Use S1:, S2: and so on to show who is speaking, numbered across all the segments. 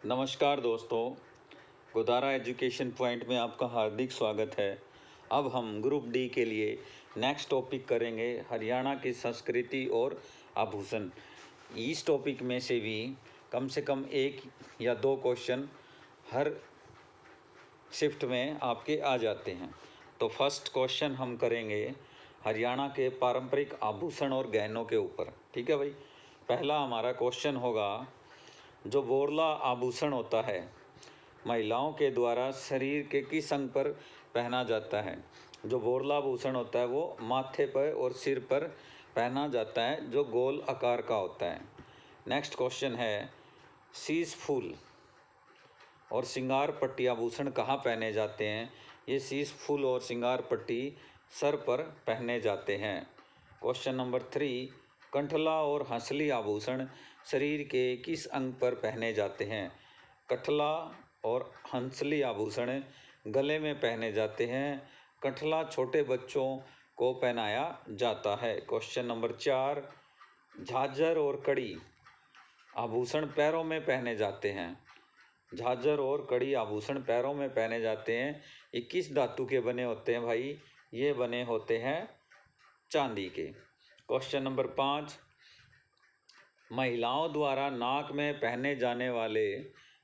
S1: नमस्कार दोस्तों, Godara education point में आपका हार्दिक स्वागत है। अब हम ग्रुप डी के लिए नेक्स्ट टॉपिक करेंगे हरियाणा की संस्कृति और आभूषण। इस टॉपिक में से भी कम से कम एक या दो क्वेश्चन हर शिफ्ट में आपके आ जाते हैं। तो फर्स्ट क्वेश्चन हम करेंगे हरियाणा के पारंपरिक आभूषण और गहनों के ऊपर। ठीक है भाई। पहला हमारा क्वेश्चन होगा, जो बोरला आभूषण होता है महिलाओं के द्वारा शरीर के किस अंग पर पहना जाता है। जो बोरला आभूषण होता है वो माथे पर और सिर पर पहना जाता है, जो गोल आकार का होता है। नेक्स्ट क्वेश्चन है, शीश फूल और श्रृंगार पट्टी आभूषण कहाँ पहने जाते हैं। ये शीश फूल और श्रृंगार पट्टी सर पर पहने जाते हैं। क्वेश्चन नंबर 3, कंठला और हंसली आभूषण शरीर के किस अंग पर पहने जाते हैं। कंठला और हंसली आभूषण गले में पहने जाते हैं। कंठला छोटे बच्चों को पहनाया जाता है। क्वेश्चन नंबर 4, झांझर और कड़ी आभूषण पैरों में पहने जाते हैं। झांझर और कड़ी आभूषण पैरों में पहने जाते हैं। ये किस धातु के बने होते हैं भाई। ये बने होते हैं चांदी के। क्वेश्चन नंबर 5, महिलाओं द्वारा नाक में पहने जाने वाले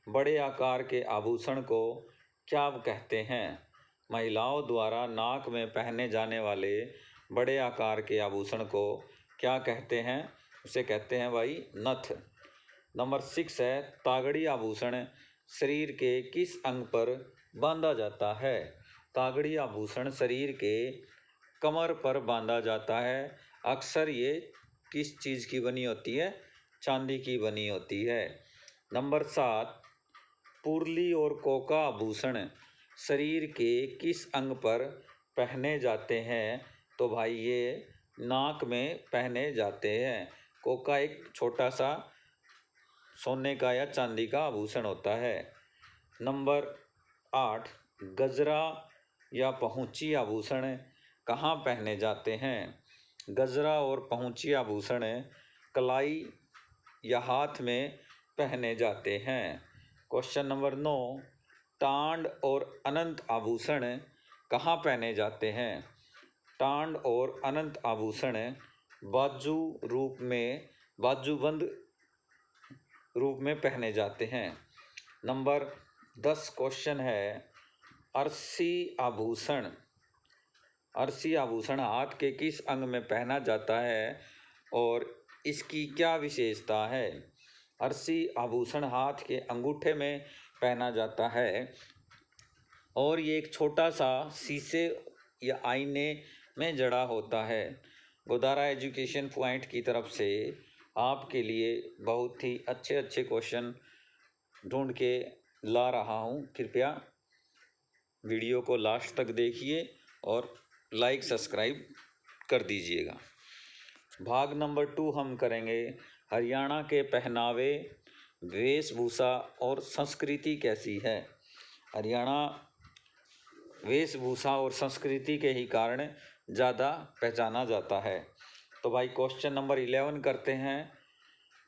S1: बड़े आकार के आभूषण को क्या कहते हैं। महिलाओं द्वारा नाक में पहने जाने वाले बड़े आकार के आभूषण को क्या कहते हैं। उसे कहते हैं भाई नथ। नंबर 6 है, तागड़ी आभूषण शरीर के किस अंग पर बांधा जाता है। तागड़ी आभूषण शरीर के कमर पर बांधा जाता है। अक्सर ये किस चीज़ की बनी होती है, चांदी की बनी होती है। नंबर 7, पुरली और कोका आभूषण शरीर के किस अंग पर पहने जाते हैं। तो भाई ये नाक में पहने जाते हैं। कोका एक छोटा सा सोने का या चांदी का आभूषण होता है। नंबर 8, गजरा या पहुंची आभूषण कहाँ पहने जाते हैं। गजरा और पहुंची आभूषण कलाई या हाथ में पहने जाते हैं। क्वेश्चन नंबर 9, टांड और अनंत आभूषण कहाँ पहने जाते हैं। टांड और अनंत आभूषण बाजूबंद रूप में पहने जाते हैं। नंबर 10 क्वेश्चन है, अरसी आभूषण हाथ के किस अंग में पहना जाता है और इसकी क्या विशेषता है। अरसी आभूषण हाथ के अंगूठे में पहना जाता है और ये एक छोटा सा शीशे या आईने में जड़ा होता है। गोदारा एजुकेशन पॉइंट की तरफ से आपके लिए बहुत ही अच्छे क्वेश्चन ढूंढ के ला रहा हूँ। कृपया वीडियो को लास्ट तक देखिए और लाइक सब्सक्राइब कर दीजिएगा। भाग नंबर 2 हम करेंगे हरियाणा के पहनावे, वेशभूषा और संस्कृति कैसी है। हरियाणा वेशभूषा और संस्कृति के ही कारण ज़्यादा पहचाना जाता है। तो भाई क्वेश्चन नंबर 11 करते हैं,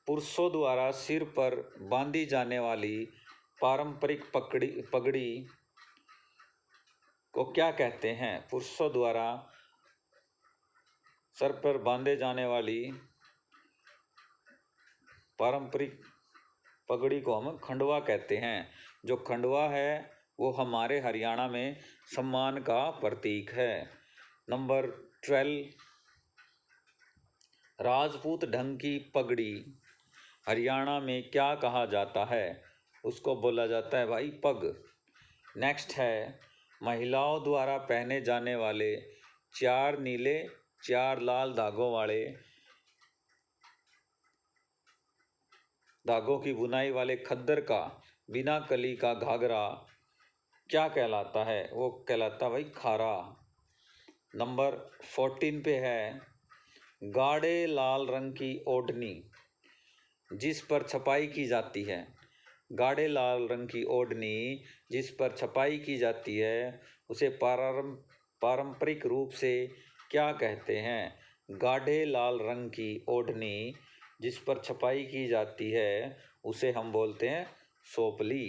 S1: पुरुषों द्वारा सिर पर बांधी जाने वाली पारंपरिक पगड़ी को क्या कहते हैं। पुरुषों द्वारा सर पर बांधे जाने वाली पारंपरिक पगड़ी को हम खंडवा कहते हैं। जो खंडवा है वो हमारे हरियाणा में सम्मान का प्रतीक है। नंबर 12, राजपूत ढंग की पगड़ी हरियाणा में क्या कहा जाता है। उसको बोला जाता है भाई पग। नेक्स्ट है, महिलाओं द्वारा पहने जाने वाले 4 नीले 4 लाल धागों की बुनाई वाले खद्दर का बिना कली का घाघरा क्या कहलाता है। वो कहलाता भाई खारा। नंबर 14 पे है, गाढ़े लाल रंग की ओढ़नी जिस पर छपाई की जाती है। गाढ़े लाल रंग की ओढ़नी जिस पर छपाई की जाती है उसे पारंपरिक रूप से क्या कहते हैं। गाढ़े लाल रंग की ओढ़नी जिस पर छपाई की जाती है उसे हम बोलते हैं सौंप ली।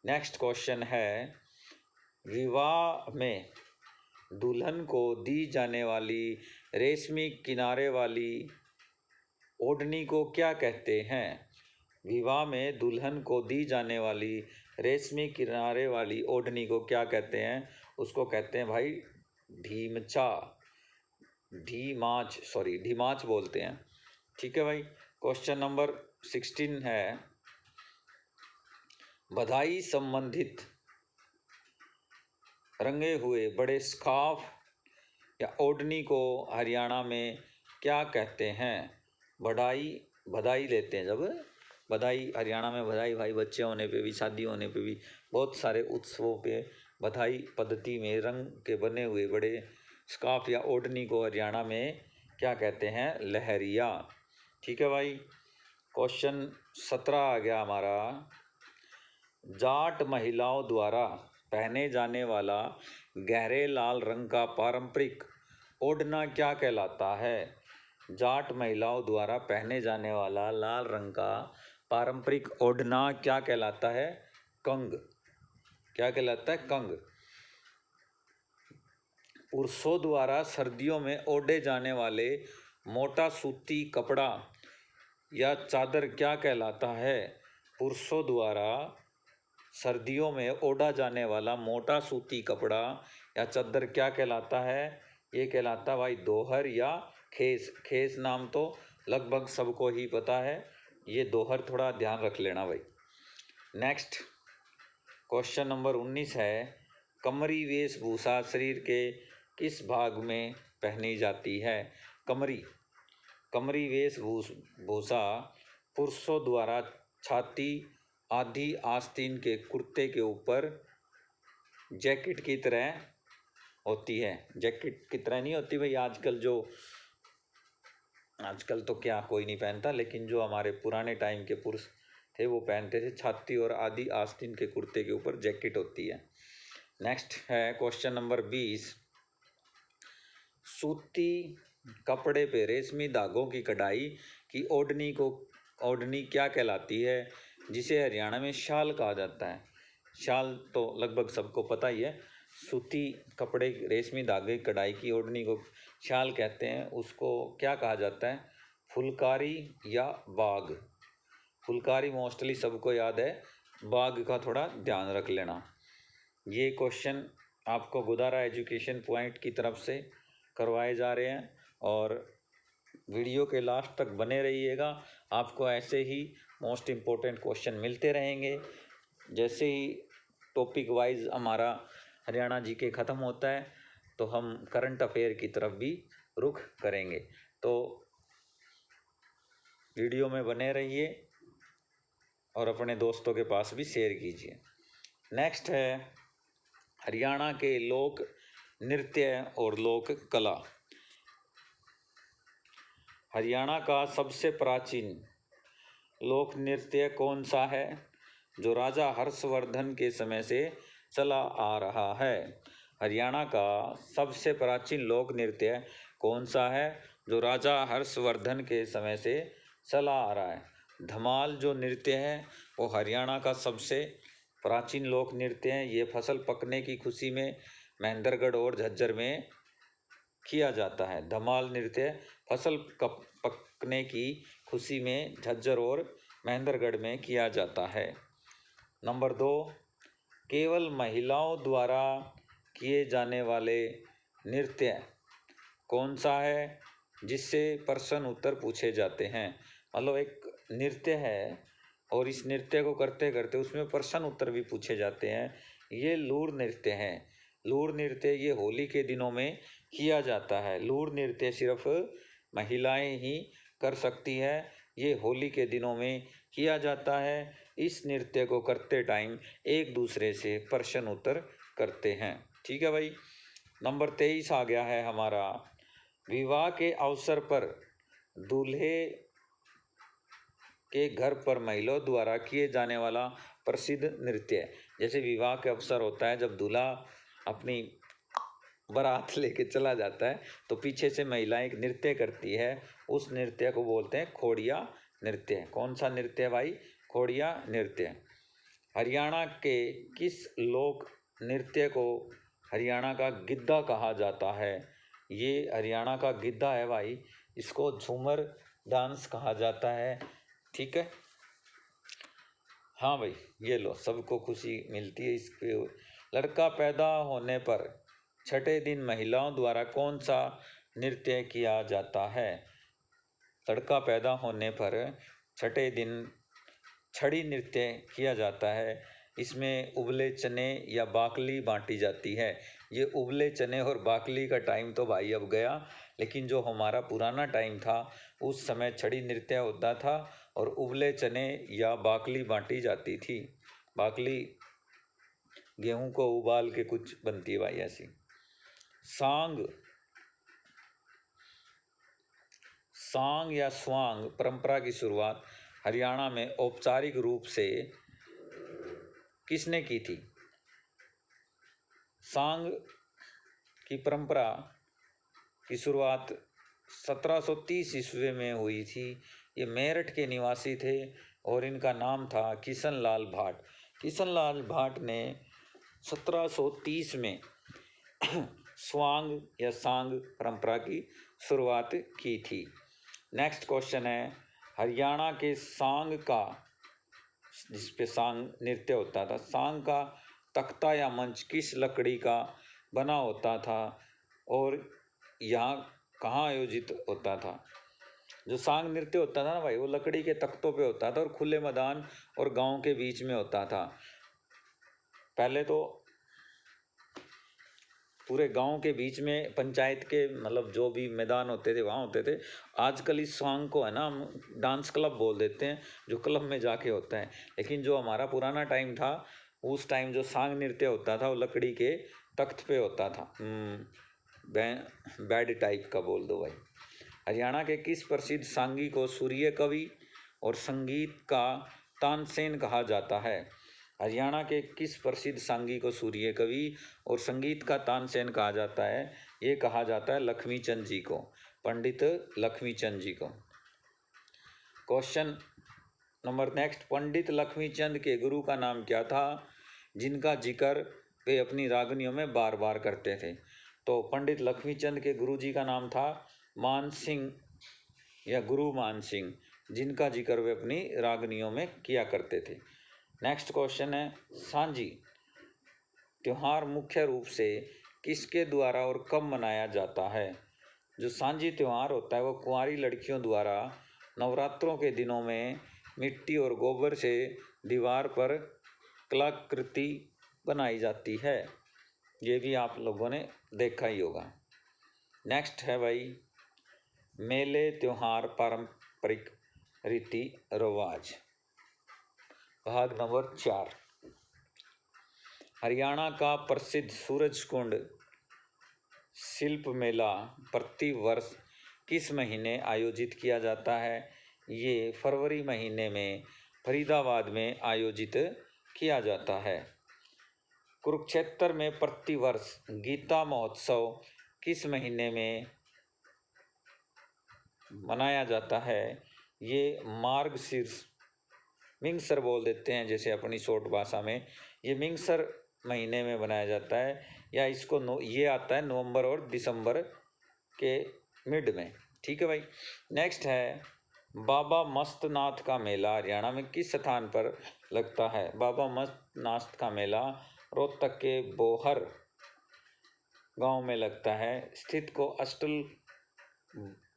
S1: नेक्स्ट क्वेश्चन है, विवाह में दुल्हन को दी जाने वाली रेशमी किनारे वाली ओढ़नी को क्या कहते हैं? विवाह में दुल्हन को दी जाने वाली रेशमी किनारे वाली ओढ़नी को क्या कहते हैं? उसको कहते हैं भाई ढीमचा, ढीमाच बोलते हैं। ठीक है भाई। क्वेश्चन नंबर 16 है, बधाई संबंधित रंगे हुए बड़े स्कार्फ या ओढ़नी को हरियाणा में क्या कहते हैं? बधाई लेते हैं जब, बधाई हरियाणा में बधाई भाई बच्चे होने पे भी, शादी होने पे भी, बहुत सारे उत्सवों पे बधाई पद्धति में रंग के बने हुए बड़े स्कार्फ या ओढ़नी को हरियाणा में क्या कहते हैं? लहरिया। ठीक है भाई। क्वेश्चन 17 आ गया हमारा, जाट महिलाओं द्वारा पहने जाने वाला गहरे लाल रंग का पारंपरिक ओढ़ना क्या कहलाता है? जाट महिलाओं द्वारा पहने जाने वाला लाल रंग का पारंपरिक ओढ़ना क्या कहलाता है? कंग। क्या कहलाता है? कंग। पुरुषों द्वारा सर्दियों में ओढ़े जाने वाले मोटा सूती कपड़ा या चादर क्या कहलाता है? पुरुषों द्वारा सर्दियों में ओढ़ा जाने वाला मोटा सूती कपड़ा या चादर क्या कहलाता है? ये कहलाता भाई दोहर या खेस। खेस नाम तो लगभग सबको ही पता है, ये दोहर थोड़ा ध्यान रख लेना भाई। नेक्स्ट क्वेश्चन नंबर 19 है, कमरी वेशभूषा शरीर के किस भाग में पहनी जाती है? कमरी वेशभूषा पुरुषों द्वारा छाती आधी आस्तीन के कुर्ते के ऊपर जैकेट की तरह होती है। जैकेट की तरह नहीं होती भाई, आजकल तो क्या कोई नहीं पहनता, लेकिन जो हमारे पुराने टाइम के पुरुष थे वो पहनते थे, छाती और आधी आस्तीन के कुर्ते के ऊपर जैकेट होती है। नेक्स्ट है क्वेश्चन नंबर 20, सूती कपड़े पे रेशमी धागों की कढ़ाई की ओढ़नी क्या कहलाती है, जिसे हरियाणा में शाल कहा जाता है? शाल तो लगभग सबको पता ही है। सूती कपड़े रेशमी धागे कढ़ाई की ओढ़नी को शाल कहते हैं। उसको क्या कहा जाता है? फुलकारी या बाग। फुलकारी मोस्टली सबको याद है, बाग का थोड़ा ध्यान रख लेना। ये क्वेश्चन आपको गोदारा एजुकेशन पॉइंट की तरफ से करवाए जा रहे हैं और वीडियो के लास्ट तक बने रहिएगा। आपको ऐसे ही मोस्ट इम्पोर्टेंट क्वेश्चन मिलते रहेंगे। जैसे ही टॉपिक वाइज हमारा हरियाणा जीके ख़त्म होता है तो हम करंट अफेयर की तरफ भी रुख करेंगे। तो वीडियो में बने रहिए और अपने दोस्तों के पास भी शेयर कीजिए। नेक्स्ट है हरियाणा के लोक नृत्य और लोक कला। हरियाणा का सबसे प्राचीन लोक नृत्य कौन सा है, जो राजा हर्षवर्धन के समय से चला आ रहा है? हरियाणा का सबसे प्राचीन लोक नृत्य कौन सा है, जो राजा हर्षवर्धन के समय से चला आ रहा है? धमाल जो नृत्य है वो हरियाणा का सबसे प्राचीन लोक नृत्य है। ये फसल पकने की खुशी में महेंद्रगढ़ और झज्जर में किया जाता है। धमाल नृत्य फसल पकने की खुशी में झज्जर और महेंद्रगढ़ में किया जाता है। नंबर 2, केवल महिलाओं द्वारा किए जाने वाले नृत्य कौन सा है, जिससे प्रश्न उत्तर पूछे जाते हैं? मतलब एक नृत्य है और इस नृत्य को करते करते उसमें प्रश्न उत्तर भी पूछे जाते हैं। ये लूर नृत्य है। लूर नृत्य ये होली के दिनों में किया जाता है। लूर नृत्य सिर्फ महिलाएं ही कर सकती है। ये होली के दिनों में किया जाता है। इस नृत्य को करते टाइम एक दूसरे से प्रश्न उत्तर करते हैं। ठीक है भाई। नंबर 23 आ गया है हमारा, विवाह के अवसर पर दूल्हे के घर पर महिलाओं द्वारा किए जाने वाला प्रसिद्ध नृत्य। जैसे विवाह के अवसर होता है, जब दूल्हा अपनी बारात लेके चला जाता है तो पीछे से महिलाएं एक नृत्य करती है, उस नृत्य को बोलते हैं खोड़िया नृत्य। कौन सा नृत्य भाई? खोड़िया नृत्य। हरियाणा के किस लोक नृत्य को हरियाणा का गिद्धा कहा जाता है? ये हरियाणा का गिद्धा है भाई, इसको झूमर डांस कहा जाता है। ठीक है, हाँ भाई, ये लो, सबको खुशी मिलती है इसके। लड़का पैदा होने पर छठे दिन महिलाओं द्वारा कौन सा नृत्य किया जाता है? लड़का पैदा होने पर छठे दिन छड़ी नृत्य किया जाता है। इसमें उबले चने या बाकली बांटी जाती है। ये उबले चने और बाकली का टाइम तो भाई अब गया, लेकिन जो हमारा पुराना टाइम था उस समय छड़ी नृत्य होता था और उबले चने या बाकली बांटी जाती थी। बाकली गेहूं को उबाल के कुछ बनती है भाई ऐसी। सांग सांग या स्वांग परंपरा की शुरुआत हरियाणा में औपचारिक रूप से किसने की थी? सांग की परंपरा की शुरुआत 1730 ईस्वी में हुई थी। ये मेरठ के निवासी थे और इनका नाम था किशन लाल भाट। किशन लाल भाट ने 1730 में स्वांग या सांग परंपरा की शुरुआत की थी। नेक्स्ट क्वेश्चन है, हरियाणा के सांग का, जिस पे सांग नृत्य होता था, सांग का तख्ता या मंच किस लकड़ी का बना होता था और यहाँ कहाँ आयोजित होता था? जो सांग नृत्य होता था ना भाई, वो लकड़ी के तख्तों पे होता था और खुले मैदान और गांव के बीच में होता था। पहले तो पूरे गांव के बीच में पंचायत के मतलब जो भी मैदान होते थे वहाँ होते थे। आजकल इस सॉन्ग को है ना हम डांस क्लब बोल देते हैं, जो क्लब में जाके होता है। लेकिन जो हमारा पुराना टाइम था, उस टाइम जो सांग नृत्य होता था वो लकड़ी के तख्त पे होता था। बेड टाइप का बोल दो भाई। हरियाणा के किस प्रसिद्ध सांगी को सूर्य कवि और संगीत का तानसेन कहा जाता है? हरियाणा के किस प्रसिद्ध सांगी को सूर्य कवि और संगीत का तानसेन कहा जाता है? ये कहा जाता है लक्ष्मीचंद जी को, पंडित लक्ष्मीचंद जी को। क्वेश्चन नंबर नेक्स्ट, पंडित लक्ष्मीचंद के गुरु का नाम क्या था जिनका जिक्र वे अपनी रागनियों में बार बार करते थे? तो पंडित लक्ष्मीचंद के गुरु जी का नाम था मान सिंह या गुरु मान सिंह, जिनका जिक्र वे अपनी रागनियों में किया करते थे। नेक्स्ट क्वेश्चन है, सांझी त्योहार मुख्य रूप से किसके द्वारा और कब मनाया जाता है? जो सांझी त्यौहार होता है वो कुंवारी लड़कियों द्वारा नवरात्रों के दिनों में मिट्टी और गोबर से दीवार पर कलाकृति बनाई जाती है। ये भी आप लोगों ने देखा ही होगा। नेक्स्ट है भाई, मेले त्योहार पारंपरिक रीति रिवाज, भाग नंबर 4। हरियाणा का प्रसिद्ध सूरजकुंड शिल्प मेला प्रति वर्ष किस महीने आयोजित किया जाता है? ये फरवरी महीने में फरीदाबाद में आयोजित किया जाता है। कुरुक्षेत्र में प्रति वर्ष गीता महोत्सव किस महीने में मनाया जाता है? ये मार्गशीर्ष, मिंगसर बोल देते हैं जैसे अपनी शॉर्ट भाषा में, ये मिंगसर महीने में बनाया जाता है, या इसको ये आता है नवंबर और दिसंबर के मिड में। ठीक है भाई। नेक्स्ट है, बाबा मस्तनाथ का मेला हरियाणा में किस स्थान पर लगता है? बाबा मस्तनाथ का मेला रोहतक के बोहर गांव में लगता है। स्थित को अष्टल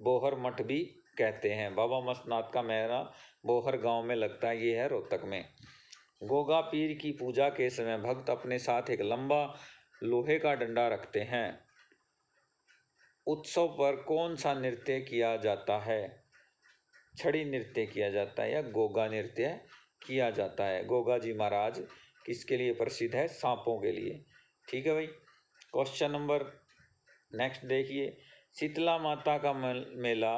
S1: बोहर मठ भी कहते हैं। बाबा मस्तनाथ का मेला बोहर गांव में लगता है, ये है रोहतक में। गोगा पीर की पूजा के समय भक्त अपने साथ एक लंबा लोहे का डंडा रखते हैं। उत्सव पर कौन सा नृत्य किया जाता है? छड़ी नृत्य किया जाता है या गोगा नृत्य किया जाता है? गोगा जी महाराज किसके लिए प्रसिद्ध है? सांपों के लिए। ठीक है भाई। क्वेश्चन नंबर नेक्स्ट देखिए, शीतला माता का मेला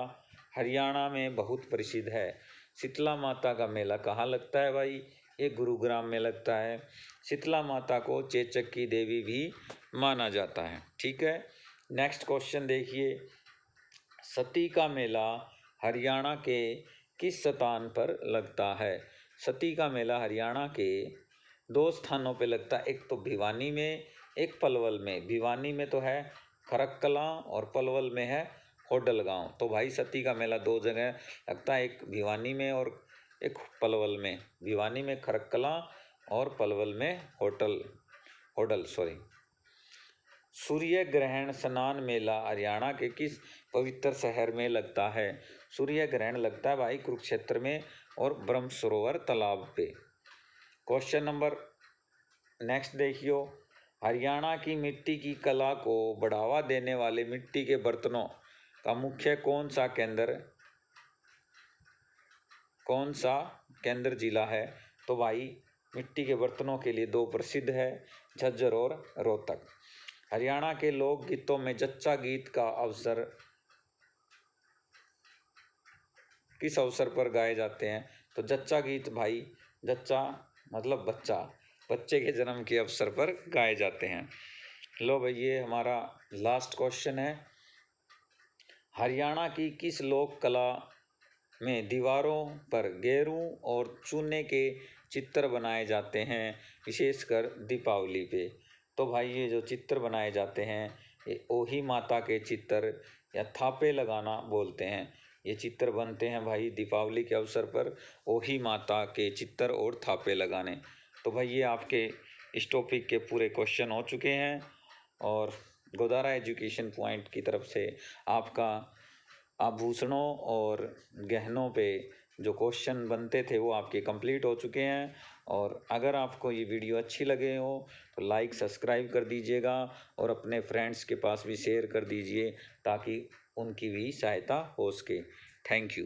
S1: हरियाणा में बहुत प्रसिद्ध है। शीतला माता का मेला कहाँ लगता है भाई? ये गुरुग्राम में लगता है। शीतला माता को चेचक की देवी भी माना जाता है। ठीक है। नेक्स्ट क्वेश्चन देखिए, सती का मेला हरियाणा के किस स्थान पर लगता है? सती का मेला हरियाणा के दो स्थानों पे लगता है, एक तो भिवानी में, एक पलवल में। भिवानी में तो है खड़गकलां और पलवल में है होडल गांव। तो भाई सती का मेला दो जगह लगता है, एक भिवानी में और एक पलवल में। भिवानी में खड़गकलां और पलवल में होडल सॉरी। सूर्य ग्रहण स्नान मेला हरियाणा के किस पवित्र शहर में लगता है? सूर्य ग्रहण लगता है भाई कुरुक्षेत्र में और ब्रह्म सरोवर तालाब पे। क्वेश्चन नंबर नेक्स्ट देखियो, हरियाणा की मिट्टी की कला को बढ़ावा देने वाले मिट्टी के बर्तनों का मुख्य कौन सा केंद्र जिला है? तो भाई मिट्टी के बर्तनों के लिए दो प्रसिद्ध है, झज्जर और रोहतक। हरियाणा के लोक गीतों में जच्चा गीत का अवसर किस अवसर पर गाए जाते हैं? तो जच्चा गीत भाई, जच्चा मतलब बच्चा, बच्चे के जन्म के अवसर पर गाए जाते हैं। लो भाई ये हमारा लास्ट क्वेश्चन है, हरियाणा की किस लोक कला में दीवारों पर गेरू और चूने के चित्र बनाए जाते हैं, विशेषकर दीपावली पे? तो भाई ये जो चित्र बनाए जाते हैं ये ओही माता के चित्र या थापे लगाना बोलते हैं। ये चित्र बनते हैं भाई दीपावली के अवसर पर, ओही माता के चित्र और थापे लगाने। तो भाई ये आपके इस टॉपिक के पूरे क्वेश्चन हो चुके हैं और गोदारा एजुकेशन पॉइंट की तरफ से आपका आभूषणों और गहनों पे जो क्वेश्चन बनते थे वो आपके कंप्लीट हो चुके हैं। और अगर आपको ये वीडियो अच्छी लगे हो तो लाइक सब्सक्राइब कर दीजिएगा और अपने फ्रेंड्स के पास भी शेयर कर दीजिए ताकि उनकी भी सहायता हो सके। Thank you.